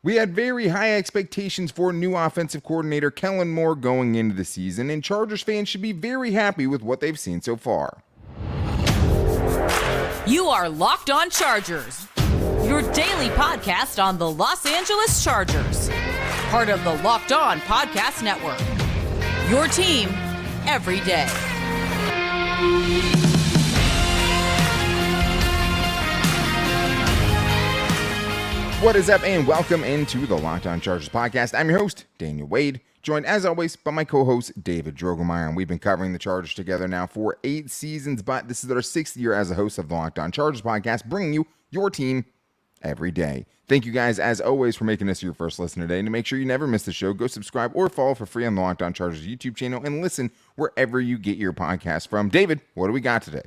We had very high expectations for new offensive coordinator Kellen Moore going into the season, and Chargers fans should be very happy with what they've seen so far. You are Locked On Chargers, your daily podcast on the Los Angeles Chargers, part of the Locked On Podcast Network, your team every day. What is up, and welcome into the Locked On Chargers podcast. I'm your host, Daniel Wade, joined as always by my co-host, David Drogemeyer, and we've been covering the Chargers together now for 8 seasons, but this is our 6th year as a host of the Locked On Chargers podcast, bringing you your team every day. Thank you guys, as always, for making this your first listen today. And to make sure you never miss the show, go subscribe or follow for free on the Locked On Chargers YouTube channel and listen wherever you get your podcast from. David, what do we got today?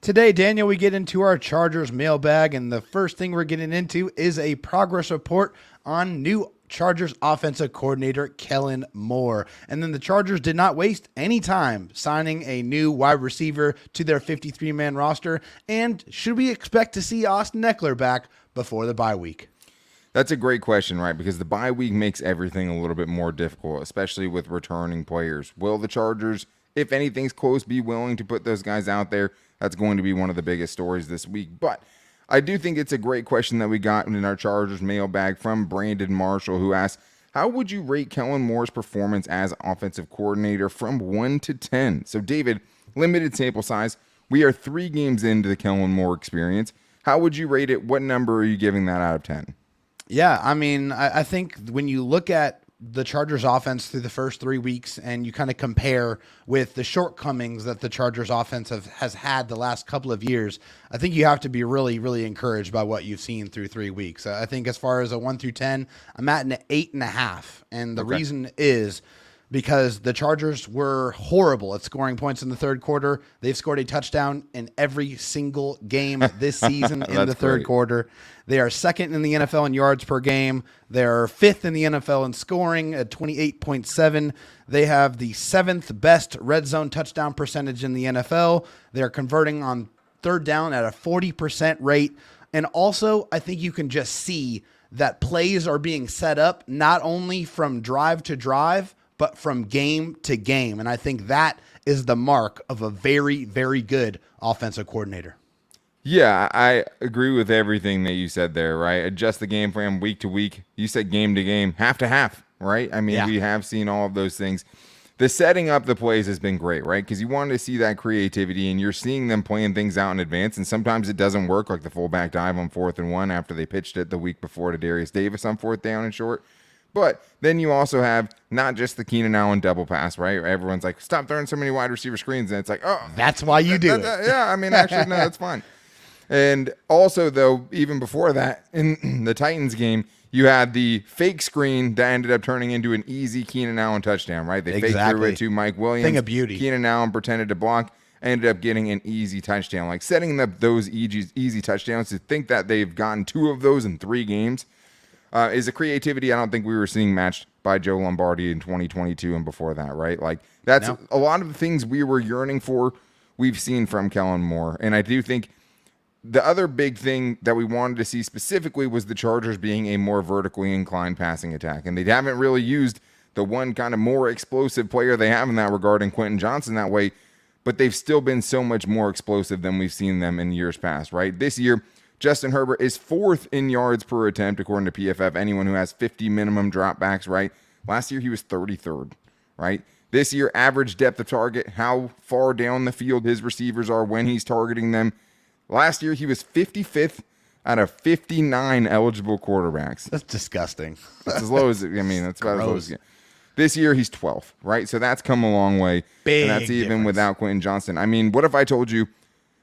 Today, Daniel, we get into our Chargers mailbag, and the first thing we're getting into is a progress report on new Chargers offensive coordinator Kellen Moore. And then the Chargers did not waste any time signing a new wide receiver to their 53-man roster. And should we expect to see Austin Ekeler back before the bye week? That's a great question, right? Because the bye week makes everything a little bit more difficult, especially with returning players. Will the Chargers, if anything's close, be willing to put those guys out there? That's going to be one of the biggest stories this week. But I do think it's a great question that we got in our Chargers mailbag from Brandon Marshall, who asked, how would you rate Kellen Moore's performance as offensive coordinator from 1 to 10? So, David, limited sample size. We are 3 games into the Kellen Moore experience. How would you rate it? What number are you giving that out of 10? Yeah, I mean, I think when you look at the Chargers offense through the first 3 weeks and you kind of compare with the shortcomings that the Chargers offense has had the last couple of years, I think you have to be really, really encouraged by what you've seen through 3 weeks. I think as far as a 1 through 10, I'm at an 8.5. And the reason is because the Chargers were horrible at scoring points in the third quarter. They've scored a touchdown in every single game this season in the third quarter. They are second in the NFL in yards per game. They're 5th in the NFL in scoring at 28.7. They have the 7th best red zone touchdown percentage in the NFL. They're converting on third down at a 40% rate. And also, I think you can just see that plays are being set up not only from drive to drive, but from game to game. And I think that is the mark of a very, very good offensive coordinator. Yeah, I agree with everything that you said there, right? Adjust the game plan week to week. You said game to game, half to half, right? I mean, we have seen all of those things. The setting up the plays has been great, right? Because you wanted to see that creativity, and you're seeing them playing things out in advance, and sometimes it doesn't work, like the fullback dive on 4th and 1 after they pitched it the week before to Darius Davis on 4th down and short. But then you also have not just the Keenan Allen double pass, right? Everyone's like, stop throwing so many wide receiver screens. And it's like, oh. That's why you do it. Yeah, I mean, actually, no, that's fine. And also, though, even before that, in the Titans game, you had the fake screen that ended up turning into an easy Keenan Allen touchdown, right? They faked through it to Mike Williams. Thing of beauty. Keenan Allen pretended to block, ended up getting an easy touchdown. Like, setting up those easy touchdowns, to think that they've gotten 2 of those in 3 games is a creativity I don't think we were seeing matched by Joe Lombardi in 2022 and before that, right? Like, that's a lot of the things we were yearning for, we've seen from Kellen Moore. And I do think the other big thing that we wanted to see specifically was the Chargers being a more vertically inclined passing attack. And they haven't really used the one kind of more explosive player they have in that regard in Quentin Johnson that way, but they've still been so much more explosive than we've seen them in years past, right? This year, Justin Herbert is 4th in yards per attempt, according to PFF, anyone who has 50 minimum dropbacks, right? Last year, he was 33rd, right? This year, average depth of target, how far down the field his receivers are when he's targeting them. Last year, he was 55th out of 59 eligible quarterbacks. That's disgusting. That's as low as, I mean, that's about as low as it gets. This year, he's 12th, right? So that's come a long way. Big and that's even difference. without Quentin Johnson. I mean, what if I told you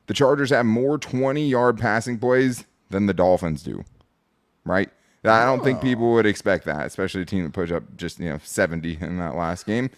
the Chargers have more 20-yard passing plays than the Dolphins do, right? I don't think people would expect that, especially a team that put up just 70 in that last game.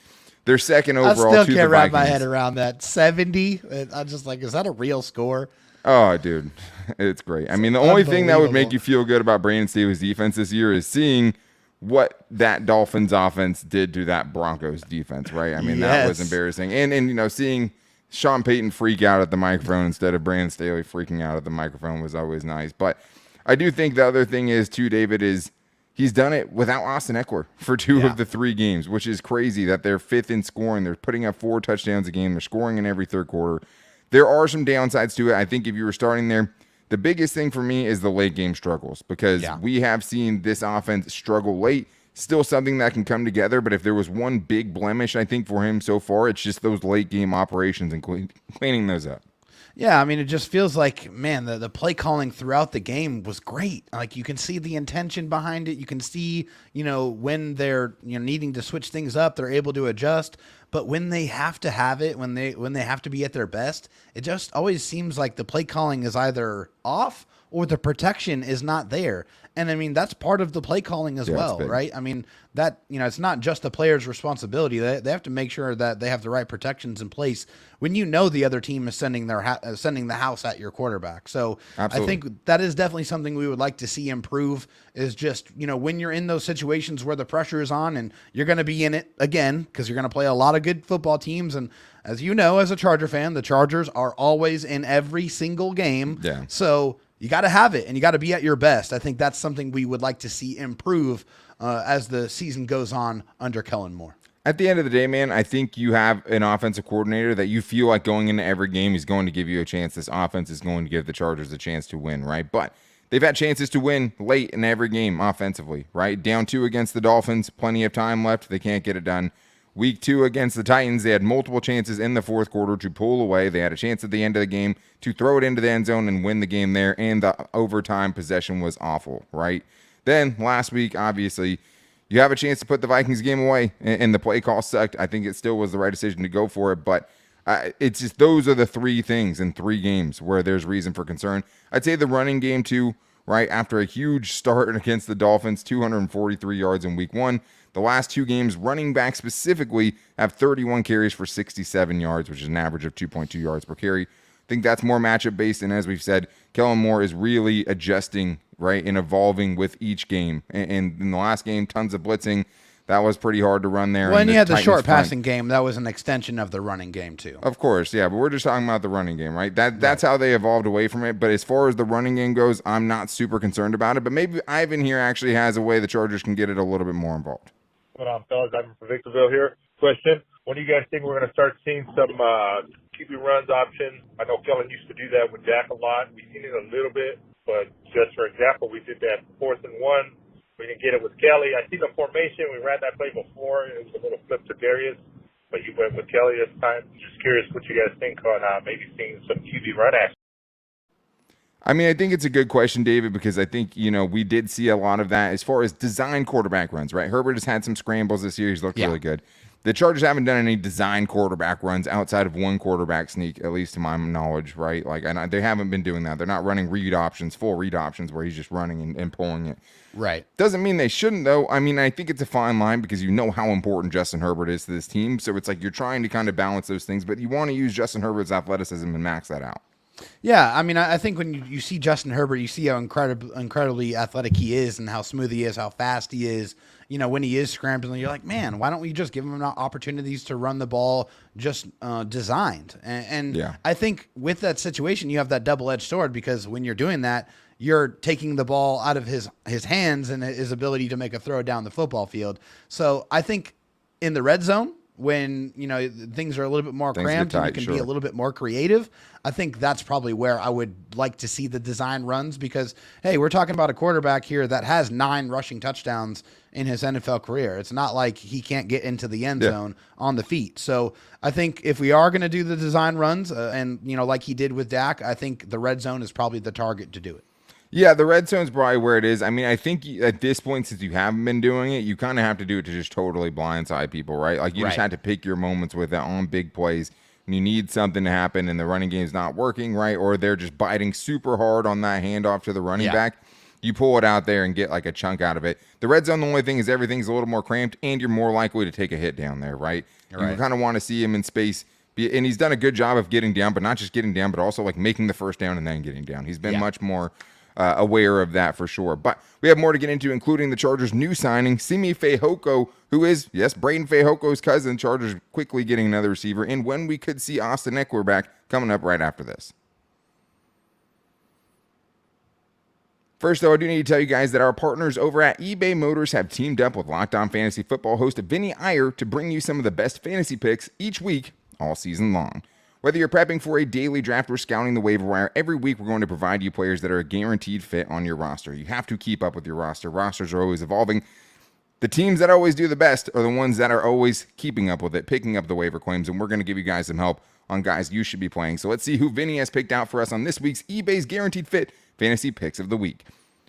They're second overall I to still the can't wrap Vikings. my head around that. 70? I'm just like, is that a real score? Oh, dude, it's great. I mean, the only thing that would make you feel good about Brandon Staley's defense this year is seeing what that Dolphins offense did to that Broncos defense, right? I mean, that was embarrassing. And seeing Sean Payton freak out at the microphone instead of Brandon Staley freaking out at the microphone was always nice. But I do think the other thing is, too, David, is He's done it without Austin Ekeler for two Yeah. of the 3 games, which is crazy that they're 5th in scoring. They're putting up 4 touchdowns a game. They're scoring in every third quarter. There are some downsides to it. I think if you were starting there, the biggest thing for me is the late game struggles, because we have seen this offense struggle late. Still something that can come together, but if there was one big blemish, I think, for him so far, it's just those late game operations and cleaning those up. Yeah, I mean, it just feels like, man, the play calling throughout the game was great. Like, you can see the intention behind it. You can see, when they're needing to switch things up, they're able to adjust. But when they have to have it, when they have to be at their best, it just always seems like the play calling is either off or the protection is not there. And I mean, that's part of the play calling as well, right? I mean, that, it's not just the player's responsibility. They have to make sure that they have the right protections in place when the other team is sending the house at your quarterback. So Absolutely. I think that is definitely something we would like to see improve, is just, when you're in those situations where the pressure is on, and you're going to be in it again because you're going to play a lot of good football teams. And as you know, as a Charger fan, the Chargers are always in every single game. Yeah. So you got to have it, and you got to be at your best. I think that's something we would like to see improve as the season goes on under Kellen Moore. At the end of the day, man, I think you have an offensive coordinator that you feel like going into every game, he's going to give you a chance. This offense is going to give the Chargers a chance to win, right? But they've had chances to win late in every game offensively, right? Down 2 against the Dolphins, plenty of time left. They can't get it done. Week 2 against the Titans, they had multiple chances in the fourth quarter to pull away. They had a chance at the end of the game to throw it into the end zone and win the game there, and the overtime possession was awful, right? Then last week, obviously, you have a chance to put the Vikings game away, and the play call sucked. I think it still was the right decision to go for it, but it's just those are the 3 things in 3 games where there's reason for concern. I'd say the running game too, right? After a huge start against the Dolphins, 243 yards in week 1. The last 2 games, running back specifically, have 31 carries for 67 yards, which is an average of 2.2 yards per carry. I think that's more matchup based, and as we've said, Kellen Moore is really adjusting, right, and evolving with each game. And in the last game, tons of blitzing. That was pretty hard to run there. When you had the Titans short front, passing game, that was an extension of the running game too. of course, yeah, but we're just talking about the running game, right? That's how they evolved away from it. But as far as the running game goes, I'm not super concerned about it. But maybe Ivan here actually has a way the Chargers can get it a little bit more involved. What on, fellas? I'm from Victorville here. Question: when do you guys think we're going to start seeing some QB runs options? I know Kellen used to do that with Dak a lot. We've seen it a little bit, but just for example, we did that 4th and 1. We didn't get it with Kelly. I see the formation. We ran that play before. It was a little flip to Darius, but you went with Kelly this time. Just curious what you guys think on maybe seeing some QB run action. I mean, I think it's a good question, David, because I think, we did see a lot of that as far as design quarterback runs, right? Herbert has had some scrambles this year. He's looked really good. The Chargers haven't done any design quarterback runs outside of one quarterback sneak, at least to my knowledge, right? Like, and they haven't been doing that. They're not running full read options where he's just running and pulling it. Right. Doesn't mean they shouldn't, though. I mean, I think it's a fine line because you know how important Justin Herbert is to this team. So it's like you're trying to kind of balance those things, but you want to use Justin Herbert's athleticism and max that out. Yeah, I mean, I think when you see Justin Herbert, you see how incredibly athletic he is and how smooth he is, how fast he is. When he is scrambling, you're like, man, why don't we just give him opportunities to run the ball just designed? And yeah. I think with that situation, you have that double-edged sword because when you're doing that, you're taking the ball out of his hands and his ability to make a throw down the football field. So I think in the red zone, when things are a little bit more cramped and you can be a little bit more creative, I think that's probably where I would like to see the design runs because, hey, we're talking about a quarterback here that has 9 rushing touchdowns in his NFL career. It's not like he can't get into the end zone on the feet. So I think if we are going to do the design runs and like he did with Dak, I think the red zone is probably the target to do it. Yeah, the red zone's probably where it is. I mean, I think at this point, since you haven't been doing it, you kind of have to do it to just totally blindside people, right? Like, you just had to pick your moments with it on big plays. And you need something to happen, and the running game's not working, right? Or they're just biting super hard on that handoff to the running back. You pull it out there and get like a chunk out of it. The red zone, the only thing is everything's a little more cramped, and you're more likely to take a hit down there, right? You kind of want to see him in space. And he's done a good job of getting down, but not just getting down, but also like making the first down and then getting down. He's been much more aware of that for sure. But we have more to get into, including the Chargers' new signing, Simi Fehoko, who is, yes, Braden Fehoko's cousin. Chargers quickly getting another receiver, and when we could see Austin Ekeler back coming up right after this. First, though, I do need to tell you guys that our partners over at eBay Motors have teamed up with Locked On Fantasy Football host Vinny Iyer to bring you some of the best fantasy picks each week, all season long. Whether you're prepping for a daily draft or scouting the waiver wire, every week we're going to provide you players that are a guaranteed fit on your roster. You have to keep up with your roster. Rosters are always evolving. The teams that always do the best are the ones that are always keeping up with it, picking up the waiver claims, and we're going to give you guys some help on guys you should be playing. So let's see who Vinny has picked out for us on this week's eBay's Guaranteed Fit Fantasy Picks of the Week.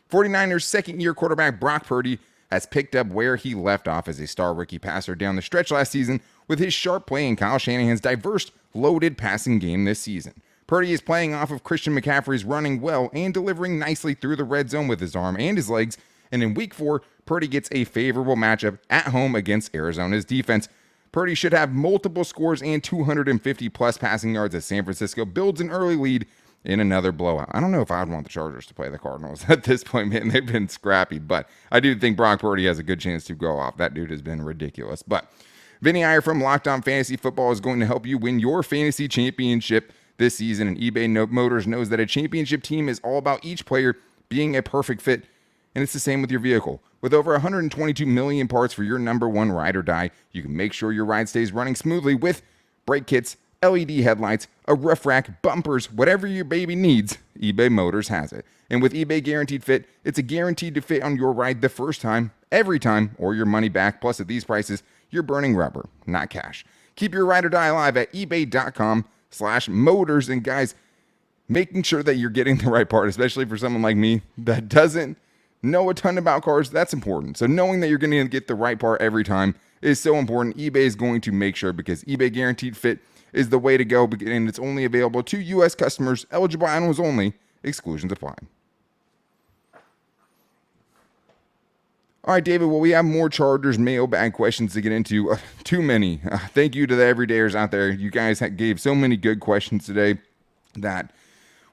49ers second-year quarterback Brock Purdy has picked up where he left off as a star rookie passer down the stretch last season with his sharp play in Kyle Shanahan's diverse, loaded passing game this season. Purdy is playing off of Christian McCaffrey's running well and delivering nicely through the red zone with his arm and his legs, and in Week 4, Purdy gets a favorable matchup at home against Arizona's defense. Purdy should have multiple scores and 250-plus passing yards as San Francisco builds an early lead in another blowout. I don't know if I'd want the Chargers to play the Cardinals at this point, man. They've been scrappy, but I do think Brock Purdy has a good chance to go off. That dude has been ridiculous. But Vinny Iyer from Locked On Fantasy Football is going to help you win your fantasy championship this season, and eBay Motors knows that a championship team is all about each player being a perfect fit, and it's the same with your vehicle. With over 122 million parts for your number one ride or die, you can make sure your ride stays running smoothly with brake kits, LED headlights, a roof rack, bumpers, whatever your baby needs, eBay Motors has it. And with eBay Guaranteed Fit, it's a guaranteed to fit on your ride the first time, every time, or your money back. Plus, at these prices, you're burning rubber, not cash. Keep your ride or die alive at ebay.com/motors. And guys, making sure that you're getting the right part, especially for someone like me that doesn't know a ton about cars, that's important. So knowing that you're going to get the right part every time is so important. eBay is going to make sure, because eBay Guaranteed Fit is the way to go, and it's only available to U.S. customers, eligible animals only, exclusions apply. All right, David, well, we have more Chargers mailbag questions to get into. Too many. Thank you to the everydayers out there. You guys gave so many good questions today that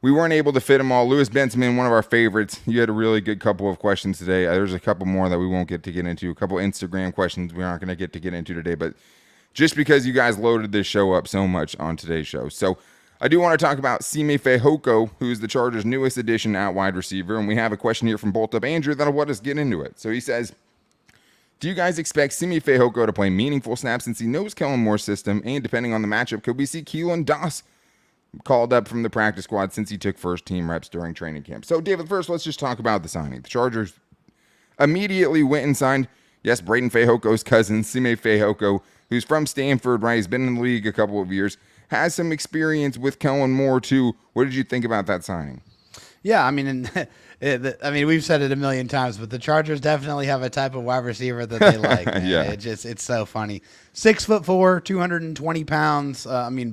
we weren't able to fit them all. Louis Bensman, one of our favorites, you had a really good couple of questions today. There's a couple more that we won't get to get into. A couple Instagram questions we aren't going to get into today, but just because you guys loaded this show up so much on today's show. So I do want to talk about Simi Fehoko, who's the Chargers' newest addition at wide receiver, and we have a question here from Bolt Up Andrew that'll let us get into it. So he says, do you guys expect Simi Fehoko to play meaningful snaps since he knows Kellen Moore's system, and depending on the matchup, could we see Keelan Doss called up from the practice squad since he took first team reps during training camp? So David, first let's just talk about the signing. The Chargers immediately went and signed, yes, Braden Fehoko's cousin, Simi Fehoko, who's from Stanford, right? He's been in the league a couple of years, has some experience with Kellen Moore too. What did you think about that signing? Yeah, I mean, we've said it a million times, but the Chargers definitely have a type of wide receiver that they like. Yeah, it's so funny. 6'4", 220 pounds.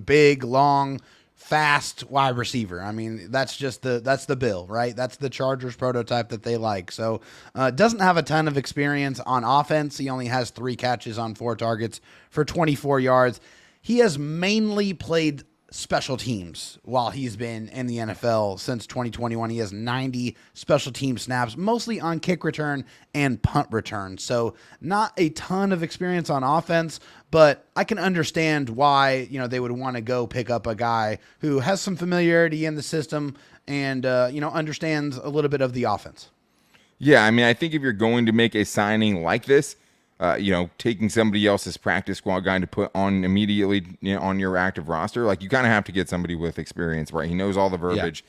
Big, long, fast wide receiver. I mean, that's the bill, right? That's the Chargers prototype that they like. So doesn't have a ton of experience on offense. He only has 3 catches on 4 targets for 24 yards. He has mainly played special teams while he's been in the NFL since 2021. He has 90 special team snaps, mostly on kick return and punt return. So not a ton of experience on offense, but I can understand why, they would want to go pick up a guy who has some familiarity in the system and, understands a little bit of the offense. Yeah, I mean, I think if you're going to make a signing like this, taking somebody else's practice squad guy to put on immediately on your active roster, like you kind of have to get somebody with experience, right? He knows all the verbiage,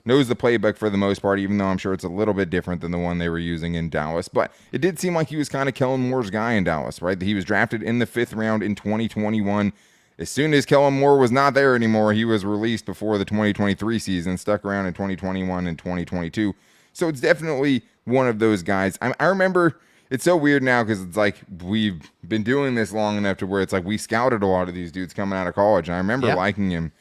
knows the playbook for the most part, even though I'm sure it's a little bit different than the one they were using in Dallas. But it did seem like he was kind of Kellen Moore's guy in Dallas, right? He was drafted in the 5th round in 2021. As soon as Kellen Moore was not there anymore, he was released before the 2023 season, stuck around in 2021 and 2022. So it's definitely one of those guys. I remember. It's so weird now because it's like we've been doing this long enough to where it's like we scouted a lot of these dudes coming out of college. And I remember liking him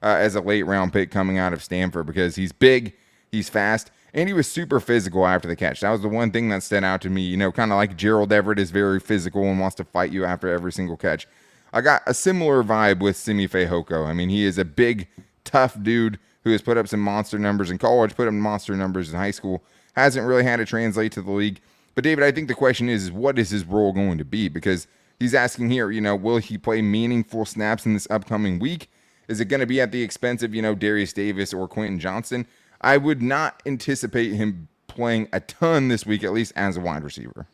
as a late round pick coming out of Stanford because he's big, he's fast, and he was super physical after the catch. That was the one thing that stood out to me. Kind of like Gerald Everett is very physical and wants to fight you after every single catch. I got a similar vibe with Simi Fehoko. I mean, he is a big, tough dude who has put up some monster numbers in college, put up monster numbers in high school, hasn't really had to translate to the league. But, David, I think the question is what is his role going to be? Because he's asking here, will he play meaningful snaps in this upcoming week? Is it going to be at the expense of, Darius Davis or Quentin Johnston? I would not anticipate him playing a ton this week, at least as a wide receiver.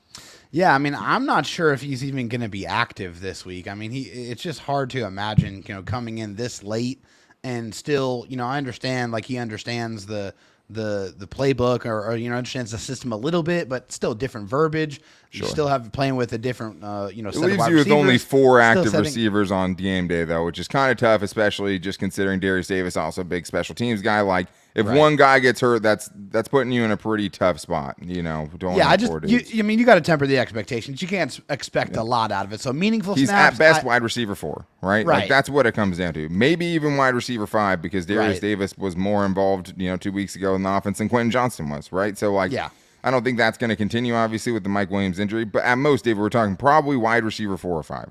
Yeah, I mean, I'm not sure if he's even going to be active this week. I mean, it's just hard to imagine, coming in this late and still, I understand, like, he understands the playbook or understands the system a little bit, but still different verbiage. Sure. You still have playing with a different, set It of leaves wide you with only receivers. 4 Still active setting- receivers on game day, though, which is kind of tough, especially just considering Darius Davis, also a big special teams guy. Like, if Right. one guy gets hurt, that's putting you in a pretty tough spot. Don't Yeah, you got to temper the expectations. You can't expect a lot out of it. So meaningful He's snaps. at best wide receiver 4, right? Right. Like, that's what it comes down to. Maybe even wide receiver 5 because Darius Right. Davis was more involved, 2 weeks ago in the offense than Quentin Johnston was, right? So, like, Yeah. I don't think that's going to continue, obviously, with the Mike Williams injury. But at most, David, we're talking probably wide receiver 4 or 5.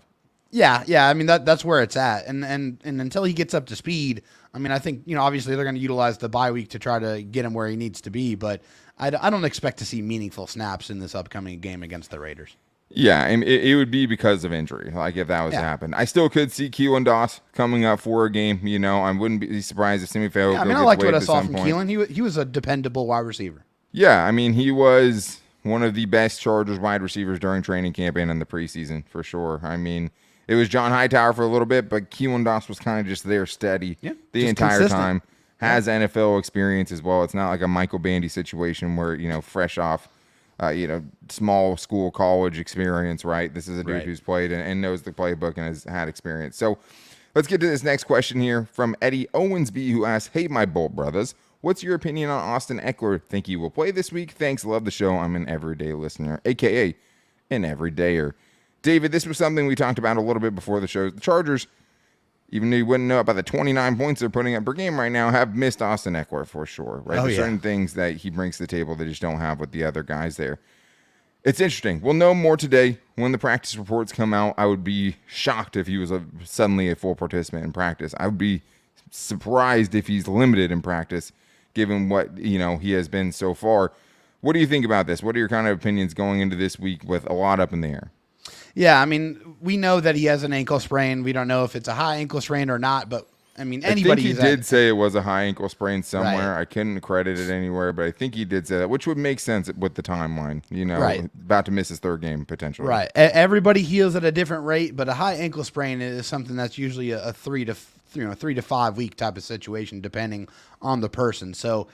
Yeah. I mean, that's where it's at. And until he gets up to speed, I mean, I think, obviously they're going to utilize the bye week to try to get him where he needs to be. But I don't expect to see meaningful snaps in this upcoming game against the Raiders. Yeah, and it would be because of injury, like if that was to happen. I still could see Keelan Doss coming up for a game. I wouldn't be surprised if Simi Fehoko Yeah, I mean, gets I liked what waived I at saw some from point. Keelan. He was a dependable wide receiver. Yeah, I mean, he was one of the best Chargers wide receivers during training camp and in the preseason, for sure. I mean, it was John Hightower for a little bit, but Keelan Doss was kind of just there steady the just entire consistent. time. Has NFL experience as well. It's not like a Michael Bandy situation where, fresh off, small school college experience, right? This is a dude Right. who's played and knows the playbook and has had experience. So let's get to this next question here from Eddie Owensby, who asks, "Hey, my Bolt brothers, what's your opinion on Austin Ekeler? Think he will play this week? Thanks. Love the show. I'm an everyday listener, a.k.a. an everydayer." David, this was something we talked about a little bit before the show. The Chargers, even though you wouldn't know about the 29 points they're putting up per game right now, have missed Austin Ekeler for sure, right? Oh, There's yeah. certain things that he brings to the table that just don't have with the other guys there. It's interesting. We'll know more today when the practice reports come out. I would be shocked if he was suddenly a full participant in practice. I would be surprised if he's limited in practice, given what he has been so far. What do you think about this? What are your kind of opinions going into this week with a lot up in the air? Yeah, I mean, we know that he has an ankle sprain. We don't know if it's a high ankle sprain or not, but I mean, anybody. I think he did say it was a high ankle sprain somewhere. Right. I couldn't credit it anywhere, but I think he did say that, which would make sense with the timeline. Right. About to miss his 3rd game potentially. Right. Everybody heals at a different rate, but a high ankle sprain is something that's usually a 3 to 5 week type of situation, depending on the person. So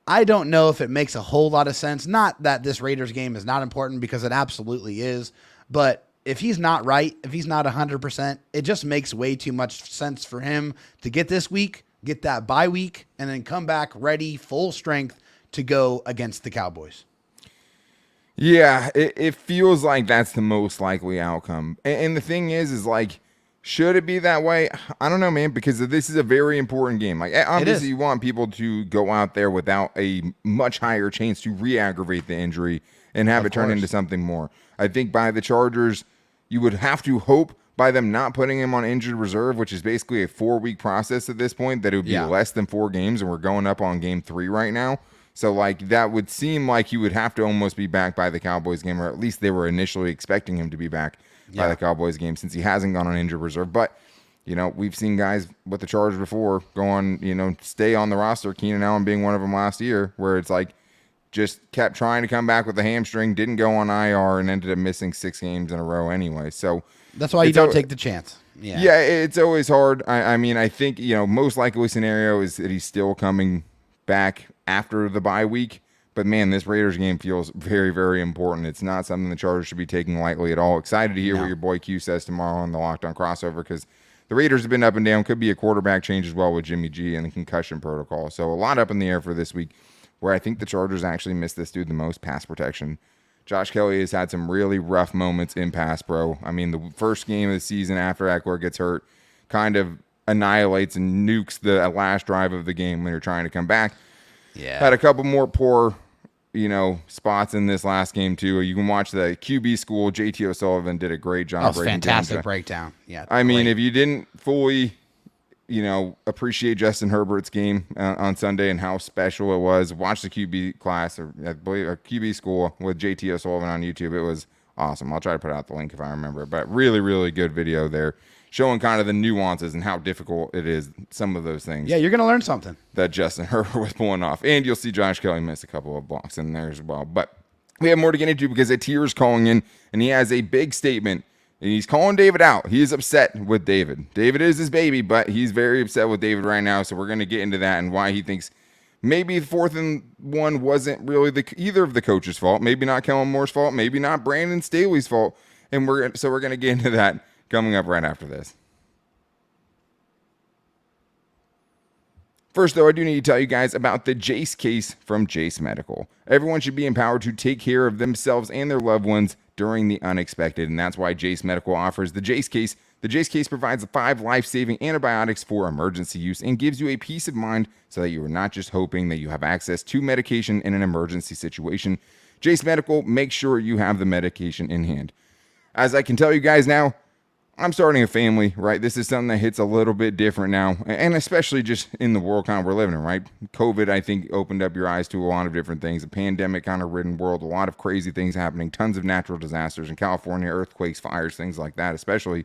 I don't know if it makes a whole lot of sense. Not that this Raiders game is not important, because it absolutely is, but if he's not right, if he's not 100%, it just makes way too much sense for him to get this week, get that bye week, and then come back ready, full strength to go against the Cowboys. Yeah, it feels like that's the most likely outcome. And the thing is like, should it be that way? I don't know, man, because this is a very important game. Like, obviously, you want people to go out there without a much higher chance to re-aggravate the injury and have it turn into something more. I think by the Chargers, you would have to hope by them not putting him on injured reserve, which is basically a 4-week process at this point, that it would be less than 4 games, and we're going up on game 3 right now. So, like, that would seem like he would have to almost be back by the Cowboys game, or at least they were initially expecting him to be back by the Cowboys game, since he hasn't gone on injured reserve. But, we've seen guys with the Chargers before go on, stay on the roster, Keenan Allen being one of them last year, where it's like, just kept trying to come back with a hamstring, didn't go on IR, and ended up missing 6 games in a row anyway. So that's why you don't take the chance. Yeah, it's always hard. I mean, I think, most likely scenario is that he's still coming back after the bye week. But, man, this Raiders game feels very, very important. It's not something the Chargers should be taking lightly at all. Excited to hear what your boy Q says tomorrow on the Locked On Crossover, because the Raiders have been up and down. Could be a quarterback change as well with Jimmy G and the concussion protocol. So a lot up in the air for this week, where I think the Chargers actually missed this dude the most: pass protection. Josh Kelly has had some really rough moments in pass pro. I mean, the first game of the season after Ekeler gets hurt kind of annihilates and nukes the last drive of the game when you're trying to come back. Yeah. Had a couple more poor, spots in this last game too. You can watch the QB school. JT O'Sullivan did a great job. That was breaking fantastic down breakdown. Yeah. I mean, if you didn't fully, appreciate Justin Herbert's game on Sunday and how special it was, watch the QB class, or I believe a QB school with JT O'Sullivan on YouTube. It was awesome. I'll try to put out the link if I remember. But really, really good video there, showing kind of the nuances and how difficult it is, some of those things. Yeah, you're going to learn something. That Justin Herbert was pulling off. And you'll see Josh Kelly miss a couple of blocks in there as well. But we have more to get into because Atir is calling in, and he has a big statement. And he's calling David out. He is upset with David. David is his baby, but he's very upset with David right now. So we're going to get into that and why he thinks maybe 4th and 1 wasn't really either of the coach's fault. Maybe not Kellen Moore's fault. Maybe not Brandon Staley's fault. And we're going to get into that coming up right after this. First, though, I do need to tell you guys about the Jace case from Jace Medical. Everyone should be empowered to take care of themselves and their loved ones during the unexpected, and that's why Jace Medical offers the Jace case. The Jace case provides 5 life-saving antibiotics for emergency use and gives you a peace of mind so that you are not just hoping that you have access to medication in an emergency situation. Jace Medical makes sure you have the medication in hand. As I can tell you guys now, I'm starting a family, right? This is something that hits a little bit different now, and especially just in the world kind of we're living in, right? COVID, I think, opened up your eyes to a lot of different things. A pandemic kind of ridden world, a lot of crazy things happening, tons of natural disasters in California, earthquakes, fires, things like that, especially.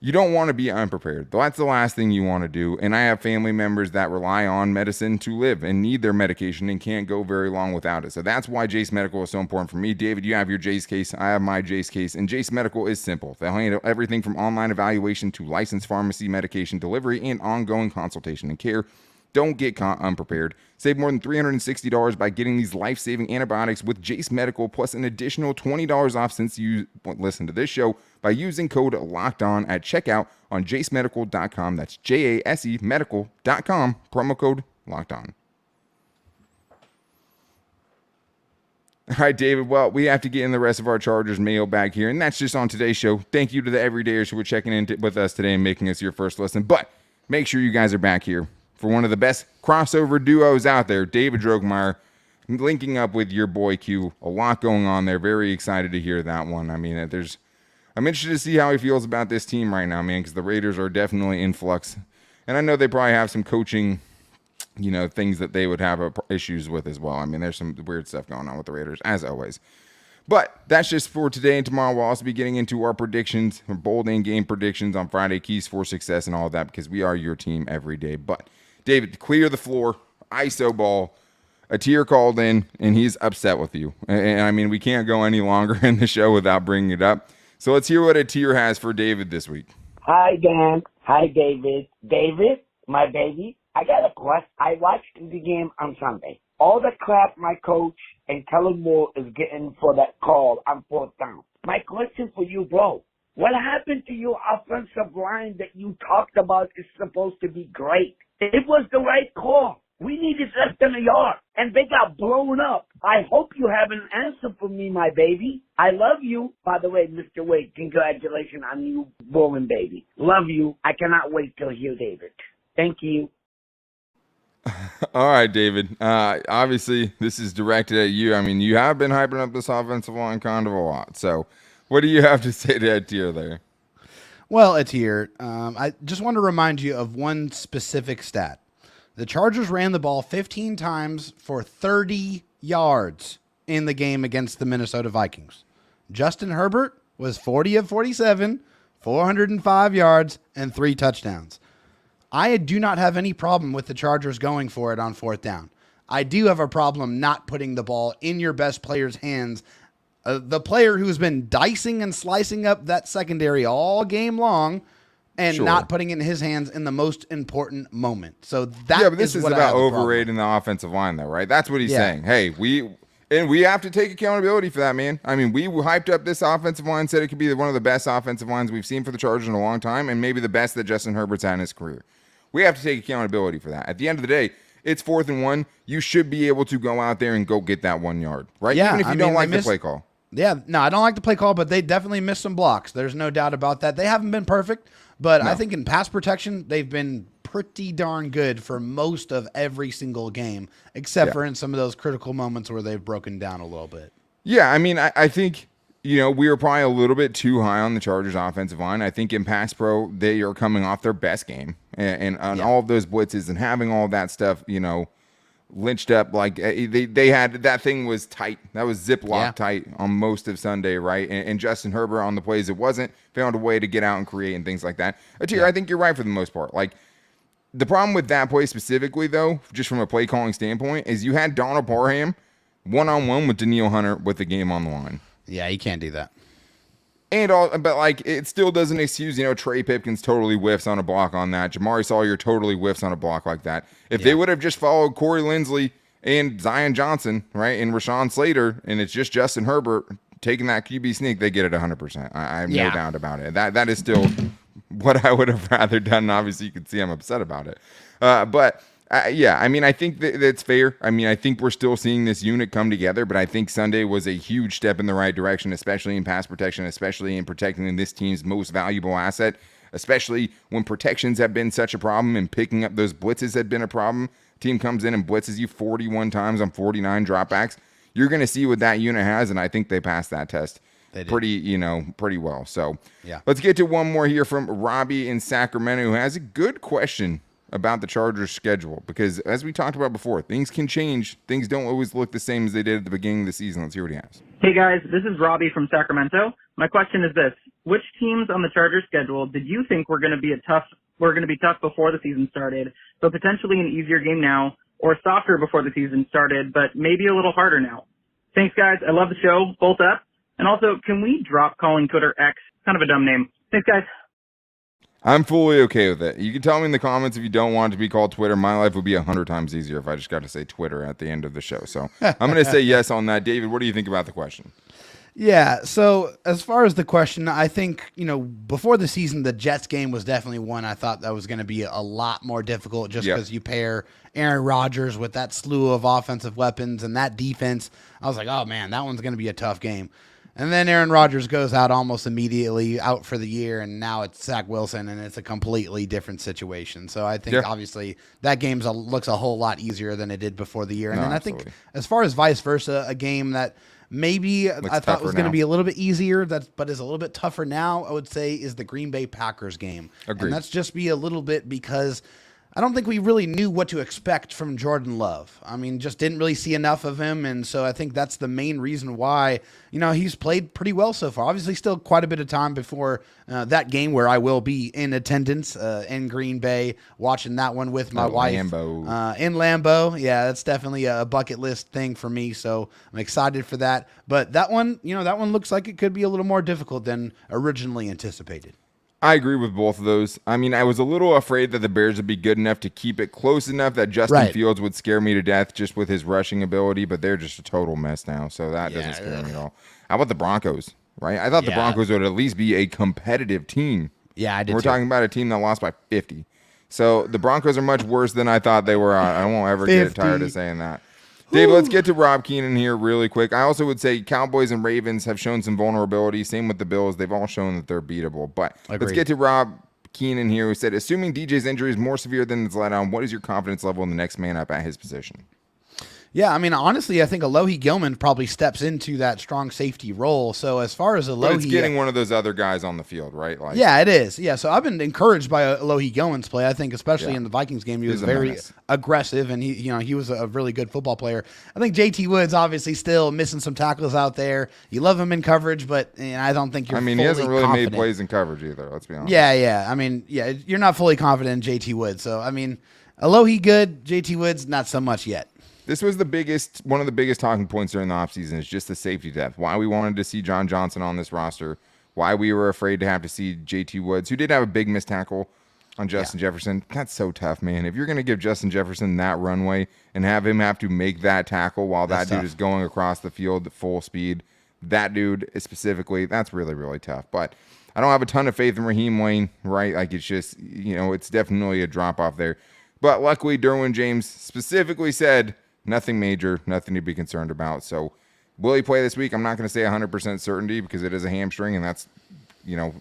You don't want to be unprepared. That's the last thing you want to do. And I have family members that rely on medicine to live and need their medication and can't go very long without it. So that's why Jace Medical is so important for me. David, you have your Jace case. I have my Jace case. And Jace Medical is simple. They'll handle everything from online evaluation to licensed pharmacy medication delivery and ongoing consultation and care. Don't get caught unprepared. Save more than $360 by getting these life-saving antibiotics with Jace Medical, plus an additional $20 off since you listen to this show by using code LOCKEDON at checkout on jacemedical.com. That's JASE medical.com, promo code LOCKEDON. All right, David, well, we have to get in the rest of our Chargers mailbag here, and that's just on today's show. Thank you to the everydayers who were checking in with us today and making us your first listen, but make sure you guys are back here for one of the best crossover duos out there, David Drogemeyer, linking up with your boy Q. A lot going on there. Very excited to hear that one. I mean, I'm interested to see how he feels about this team right now, man, because the Raiders are definitely in flux. And I know they probably have some coaching, things that they would have issues with as well. I mean, there's some weird stuff going on with the Raiders, as always. But that's just for today, and tomorrow we'll also be getting into our predictions, our bold in-game predictions on Friday, keys for success and all of that, because we are your team every day. But David, clear the floor, ISO ball. Atir called in, and he's upset with you. And I mean, we can't go any longer in the show without bringing it up. So let's hear what Atir has for David this week. Hi, Dan. Hi, David. David, my baby, I got a question. I watched the game on Sunday. All the crap my coach and Kellen Moore is getting for that call on 4th down. My question for you, bro, what happened to your offensive line that you talked about is supposed to be great? It was the right call. We needed less than a yard, and they got blown up. I hope you have an answer for me, my baby. I love you. By the way, Mr. Wade, congratulations on you born baby. Love you. I cannot wait to hear David. Thank you. All right, David. Obviously, this is directed at you. I mean, you have been hyping up this offensive line kind of a lot. So what do you have to say to Atir there? Well, Atir, I just want to remind you of one specific stat. The Chargers ran the ball 15 times for 30 yards in the game against the Minnesota Vikings. Justin Herbert was 40 of 47, 405 yards, and 3 touchdowns. I do not have any problem with the Chargers going for it on 4th down. I do have a problem not putting the ball in your best player's hands. The player who's been dicing and slicing up that secondary all game long and not putting it in his hands in the most important moment. So but this is about overrating the offensive line, though, right? That's what he's saying. Hey, we have to take accountability for that, man. I mean, we hyped up this offensive line, said it could be one of the best offensive lines we've seen for the Chargers in a long time, and maybe the best that Justin Herbert's had in his career. We have to take accountability for that. At the end of the day, it's 4th and 1. You should be able to go out there and go get that 1 yard, right? Yeah, Even if you don't like the play call. Yeah, no, I don't like the play call, but they definitely missed some blocks. There's no doubt about that. They haven't been perfect, but I think in pass protection, they've been pretty darn good for most of every single game, except for in some of those critical moments where they've broken down a little bit. Yeah, I mean, I think, we were probably a little bit too high on the Chargers offensive line. I think in pass pro, they are coming off their best game. And on all of those blitzes and having all that stuff, lynched up. Like they had that thing was tight. That was ziplock tight on most of Sunday, right? And Justin Herbert on the plays it wasn't found a way to get out and create and things like that. I think you're right for the most part. Like the problem with that play specifically, though, just from a play calling standpoint, is you had Donald Parham one-on-one with Danielle Hunter with the game on the line. Yeah, you can't do that. But like it still doesn't excuse, Trey Pipkins totally whiffs on a block on that. Jamari Sawyer totally whiffs on a block like that. If they would have just followed Corey Linsley and Zion Johnson, right, and Rashawn Slater, and it's just Justin Herbert taking that QB sneak, they get it 100%. I have no doubt about it. That is still what I would have rather done. Obviously, you can see I'm upset about it. I think that's fair. I think we're still seeing this unit come together, but I think Sunday was a huge step in the right direction, especially in pass protection, especially in protecting this team's most valuable asset, especially when protections have been such a problem and picking up those blitzes had been a problem. Team comes in and blitzes you 41 times on 49 dropbacks. You're going to see what that unit has, and I think they passed that test pretty well. So let's get to one more here from Robbie in Sacramento, who has a good question about the Chargers schedule, because as we talked about before, things can change. Things don't always look the same as they did at the beginning of the season. Let's hear what he has. Hey guys, this is Robbie from Sacramento. My question is this: which teams on the Chargers schedule did you think were going to be tough before the season started, so potentially an easier game now, or softer before the season started, but maybe a little harder now? Thanks guys. I love the show. Bolt up. And also, can we drop calling Twitter X? Kind of a dumb name. Thanks guys. I'm fully okay with it. You can tell me in the comments if you don't want it to be called Twitter. My life would be 100 times easier if I just got to say Twitter at the end of the show. So I'm going to say yes on that. David, what do you think about the question? Yeah, so as far as the question, I think, before the season, the Jets game was definitely one I thought that was going to be a lot more difficult just because you pair Aaron Rodgers with that slew of offensive weapons and that defense. I was like, oh, man, that one's going to be a tough game. And then Aaron Rodgers goes out almost immediately, out for the year, and now it's Zach Wilson, and it's a completely different situation. So I think, obviously, that game looks a whole lot easier than it did before the year. And then absolutely. I think, as far as vice versa, a game that maybe I thought was going to be a little bit easier, but is a little bit tougher now, I would say, is the Green Bay Packers game. Agreed. And that's just be a little bit because I don't think we really knew what to expect from Jordan Love. I mean, just didn't really see enough of him, and so I think that's the main reason why, he's played pretty well so far. Obviously, still quite a bit of time before that game where I will be in attendance in Green Bay, watching that one with my wife. Lambeau. In Lambeau. Yeah, that's definitely a bucket list thing for me, so I'm excited for that. But that one, that one looks like it could be a little more difficult than originally anticipated. I agree with both of those. I mean, I was a little afraid that the Bears would be good enough to keep it close enough that Justin Fields would scare me to death just with his rushing ability, but they're just a total mess now, so that doesn't scare me at all. How about the Broncos, right? I thought the Broncos would at least be a competitive team. Yeah, I did. We're talking about a team that lost by 50. So the Broncos are much worse than I thought they were. I won't ever get tired of saying that. Dave, let's get to Rob Keenan here really quick. I also would say Cowboys and Ravens have shown some vulnerability. Same with the Bills. They've all shown that they're beatable. But let's get to Rob Keenan here, who said, assuming DJ's injury is more severe than it's let on, what is your confidence level in the next man up at his position? Yeah, I mean, honestly, I think Alohi Gilman probably steps into that strong safety role. So as far as Alohi... But it's getting one of those other guys on the field, right? Yeah, it is. Yeah, so I've been encouraged by Alohi Gilman's play. I think especially in the Vikings game, he was very aggressive, and he was a really good football player. I think JT Woods obviously still missing some tackles out there. You love him in coverage, but I don't think you're fully he hasn't really confident. made plays in coverage either, let's be honest. Yeah. I mean, you're not fully confident in JT Woods. So, I mean, Alohi good, JT Woods not so much yet. This was one of the biggest talking points during the offseason is just the safety depth. Why we wanted to see John Johnson on this roster. Why we were afraid to have to see JT Woods, who did have a big missed tackle on Justin Jefferson. That's so tough, man. If you're going to give Justin Jefferson that runway and have him have to make that tackle while that dude is going across the field at full speed, that dude specifically, that's really, really tough. But I don't have a ton of faith in Raheem Wayne, right? Like it's just, it's definitely a drop off there. But luckily, Derwin James specifically said, nothing major, nothing to be concerned about. So will he play this week? I'm not going to say 100% certainty because it is a hamstring, and that's,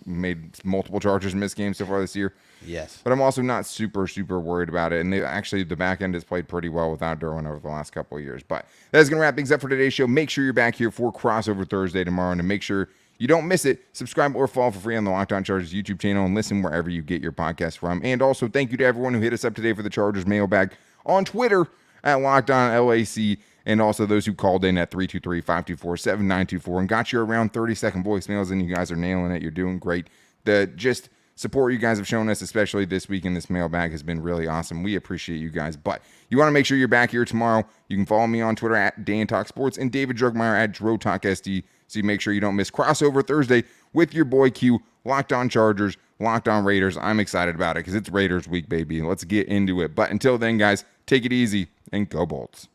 made multiple Chargers miss games so far this year. Yes. But I'm also not super, super worried about it. And the back end has played pretty well without Derwin over the last couple of years. But that's going to wrap things up for today's show. Make sure you're back here for Crossover Thursday tomorrow. And to make sure you don't miss it, subscribe or follow for free on the Locked On Chargers YouTube channel and listen wherever you get your podcast from. And also, thank you to everyone who hit us up today for the Chargers mailbag on Twitter at Locked On LAC, and also those who called in at 323-524-7924 and got your around 30-second voicemails, and you guys are nailing it. You're doing great. The just support you guys have shown us, especially this week in this mailbag, has been really awesome. We appreciate you guys. But you want to make sure you're back here tomorrow. You can follow me on Twitter at Dan Talk Sports and David Drugmeyer at Dro Talk SD. So you make sure you don't miss Crossover Thursday with your boy Q, Locked On Chargers, Locked On Raiders. I'm excited about it because it's Raiders week, baby. Let's get into it. But until then, guys, take it easy and go Bolts.